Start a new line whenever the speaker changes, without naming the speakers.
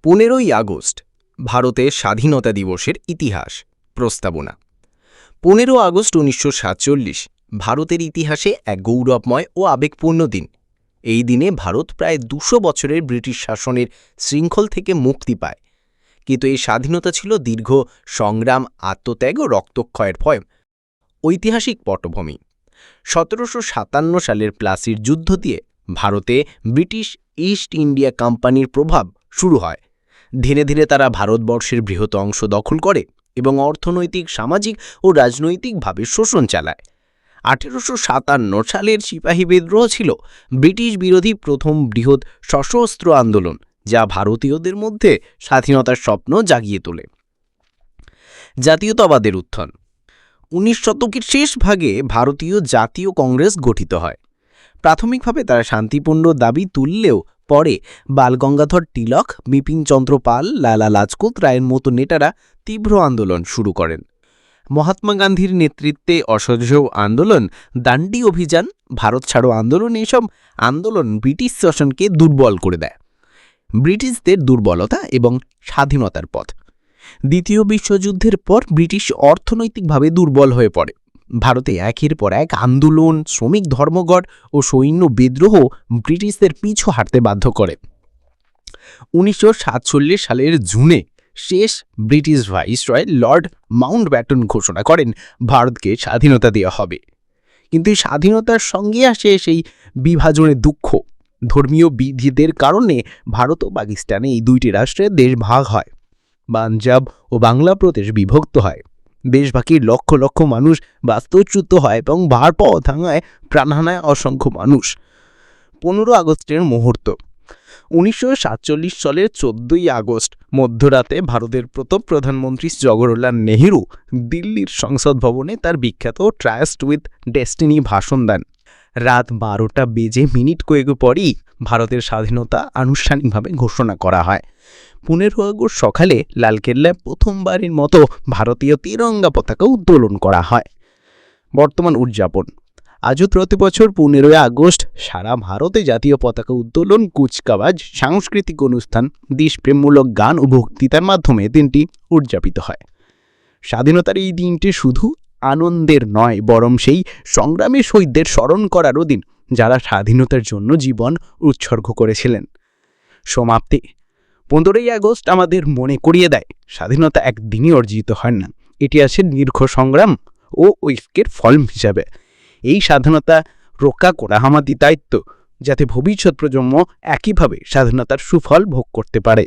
15ই August ভারতের স্বাধীনতা দিবসের ইতিহাস প্রস্তাবনা। 15 আগস্ট 1947 ভারতের ইতিহাসে এক গৌরবময় ও আবেগপূর্ণ দিন। এই দিনে ভারত প্রায় 200 বছরের ব্রিটিশ শাসনের শৃঙ্খল থেকে মুক্তি পায়। কিন্তু এই স্বাধীনতা ছিল দীর্ঘ সংগ্রাম, আত্মত্যাগ ও রক্তক্ষয়ের ঐতিহাসিক পটভূমি। 1757 সালের প্লাসির যুদ্ধ দিয়ে ভারতে ব্রিটিশ ইস্ট ইন্ডিয়া কোম্পানির প্রভাব শুরু হয়। ধীরে ধীরে তারা ভারতবর্ষের বৃহৎ অংশ দখল করে এবং অর্থনৈতিক, সামাজিক ও রাজনৈতিকভাবে শোষণ চালায়। 1857 সালের সিপাহী বিদ্রোহ ছিল ব্রিটিশ বিরোধী প্রথম বৃহৎ সশস্ত্র আন্দোলন, যা ভারতীয়দের মধ্যে স্বাধীনতার স্বপ্ন জাগিয়ে তোলে। জাতীয়তাবাদের উত্থান। 19 শতকের শেষ ভাগে ভারতীয় জাতীয় কংগ্রেস গঠিত হয়। প্রাথমিকভাবে তারা শান্তিপূর্ণ দাবি তুললেও পরে বালগঙ্গাধর তিলক, বিপিনচন্দ্র পাল, লালা লাজপত রায়ের মতো নেতারা তীব্র আন্দোলন শুরু করেন। মহাত্মা গান্ধীর নেতৃত্বে অসহযোগ আন্দোলন, দান্ডি অভিযান, ভারত ছাড়ো আন্দোলন, এইসব আন্দোলন ব্রিটিশ শাসনকে দুর্বল করে দেয়। ব্রিটিশদের দুর্বলতা এবং স্বাধীনতার পথ। দ্বিতীয় বিশ্বযুদ্ধের পর ব্রিটিশ অর্থনৈতিকভাবে দুর্বল হয়ে পড়ে। ভারতে একের পর এক আন্দোলন, শ্রমিক ধর্মঘট ও সৈন্য বিদ্রোহ ব্রিটিশদের পিছু হাঁটতে বাধ্য করে। 1947 সালের জুনে শেষ ব্রিটিশ ভাইসরয় লর্ড মাউন্টব্যাটেন ঘোষণা করেন ভারতকে স্বাধীনতা দেওয়া হবে। কিন্তু এই স্বাধীনতার সঙ্গে আসে সেই বিভাজনের দুঃখ। ধর্মীয় বিধিদের কারণে ভারত ও পাকিস্তানে এই দুইটি রাষ্ট্রের দেশ ভাগ হয়। পাঞ্জাব ও বাংলা প্রদেশ বিভক্ত হয়। দেশবাকির লক্ষ লক্ষ মানুষ বাস্তুচ্যুত হয় এবং ভারপথ-ভাঙায় প্রাণ হারায় অসংখ্য মানুষ। 15 আগস্টের মুহূর্ত। 1947 সালের 14 আগস্ট মধ্যরাতে ভারতের প্রথম প্রধানমন্ত্রী জওহরলাল নেহেরু দিল্লির সংসদ ভবনে তার বিখ্যাত ট্রাস্ট উইথ ডেস্টিনি ভাষণ দেন। রাত 12টা বেজে মিনিট কয়েক পরই ভারতের স্বাধীনতা আনুষ্ঠানিকভাবে ঘোষণা করা হয়। 15 আগস্ট সকালে লালকেল্লায় প্রথমবারের মতো ভারতীয় তিরঙ্গা পতাকা উত্তোলন করা হয়। বর্তমান উদযাপন। আজও প্রতি বছর 15 আগস্ট সারা ভারতে জাতীয় পতাকা উত্তোলন, কুচকাওয়াজ, সাংস্কৃতিক অনুষ্ঠান, দেশপ্রেমমূলক গান ও বক্তৃতার মাধ্যমে দিনটি উদযাপিত হয়। স্বাধীনতার এই দিনটি শুধু আনন্দের নয়, বরং সেই সংগ্রামী শহীদদের স্মরণ করারও দিন, যারা স্বাধীনতার জন্য জীবন উৎসর্গ করেছিলেন। সমাপ্তি। 15 আগস্ট আমাদের মনে করিয়ে দেয়, স্বাধীনতা একদিনই অর্জিত হয় না, এটি আসে দীর্ঘ সংগ্রাম ও ঐক্যের ফল হিসাবে। এই স্বাধীনতা রক্ষা করা আমাদের দায়িত্ব, যাতে ভবিষ্যৎ প্রজন্ম একইভাবে স্বাধীনতার সুফল ভোগ করতে পারে।